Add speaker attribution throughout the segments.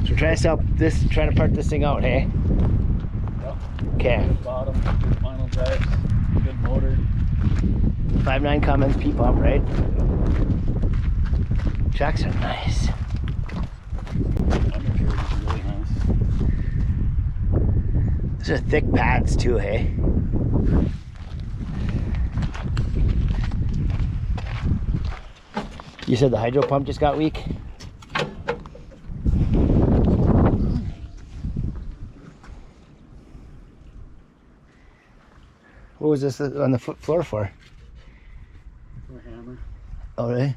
Speaker 1: So we're trying to sell this, trying to part this thing out, hey?
Speaker 2: Yep.
Speaker 1: Okay.
Speaker 2: Good bottom, good final drives, good motor.
Speaker 1: 5.9 Cummins P pump, right? Tracks are nice.
Speaker 2: Undercarriage is really nice.
Speaker 1: These are thick pads too, hey? You said the hydro pump just got weak? What was this on the floor for?
Speaker 2: For a hammer.
Speaker 1: Oh, really?
Speaker 2: Yeah.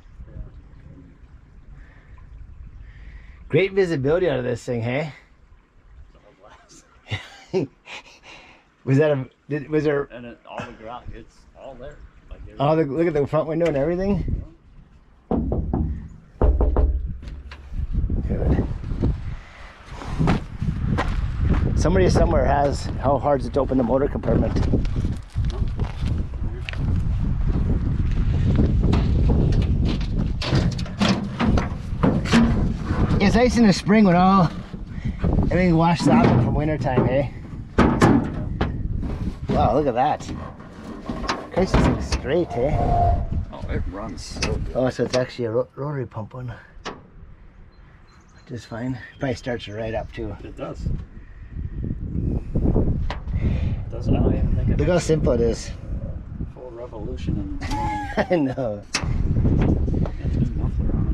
Speaker 1: Great visibility out of this thing, hey?
Speaker 2: It's all glass.
Speaker 1: Was that a, was there,
Speaker 2: And it, all the ground, it's all there. Like
Speaker 1: oh, look at the front window and everything? Good. Somebody somewhere has, how hard is it to open the motor compartment? It's nice in the spring when everything washes out from winter time, hey? Wow, look at that. Christ, this thing's straight, hey?
Speaker 2: Oh, it runs so good.
Speaker 1: Oh, so it's actually a rotary pump one. Just fine. Probably starts right up too.
Speaker 2: It does. It does. I don't even think it
Speaker 1: Look how simple it is.
Speaker 2: full revolution in the morning.
Speaker 1: I know.
Speaker 2: Got a new muffler on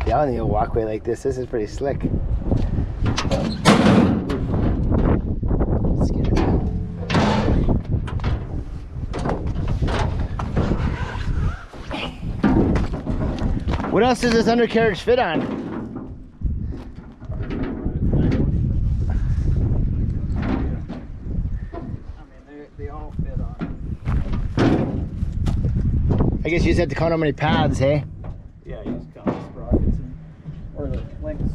Speaker 1: Yeah, on the old walkway like this is pretty slick. What else does this undercarriage fit on?
Speaker 2: They all fit on.
Speaker 1: I guess you just have to count how many pads, hey?
Speaker 2: Yeah, you just count the sprockets and, or the links.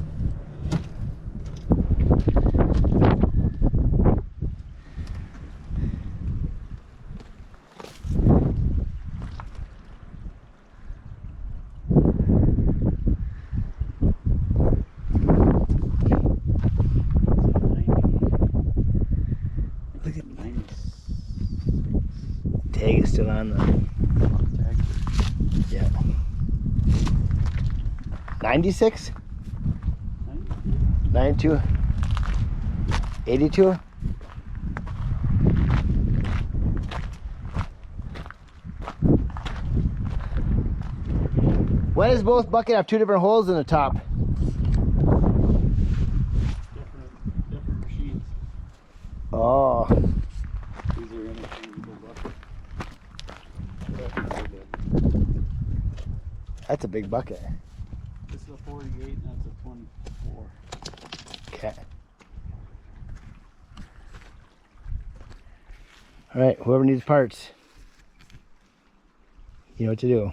Speaker 1: Look at
Speaker 2: 96.
Speaker 1: tag is still on the
Speaker 2: Tag.
Speaker 1: yeah. 96? 92? 82? Why does both bucket have two different holes in the top?
Speaker 2: Different machines.
Speaker 1: Oh,
Speaker 2: These are interchangeable buckets.
Speaker 1: that's a big bucket.
Speaker 2: This is a 48 and that's a 24.
Speaker 1: Okay. All right, whoever needs parts, you know what to do.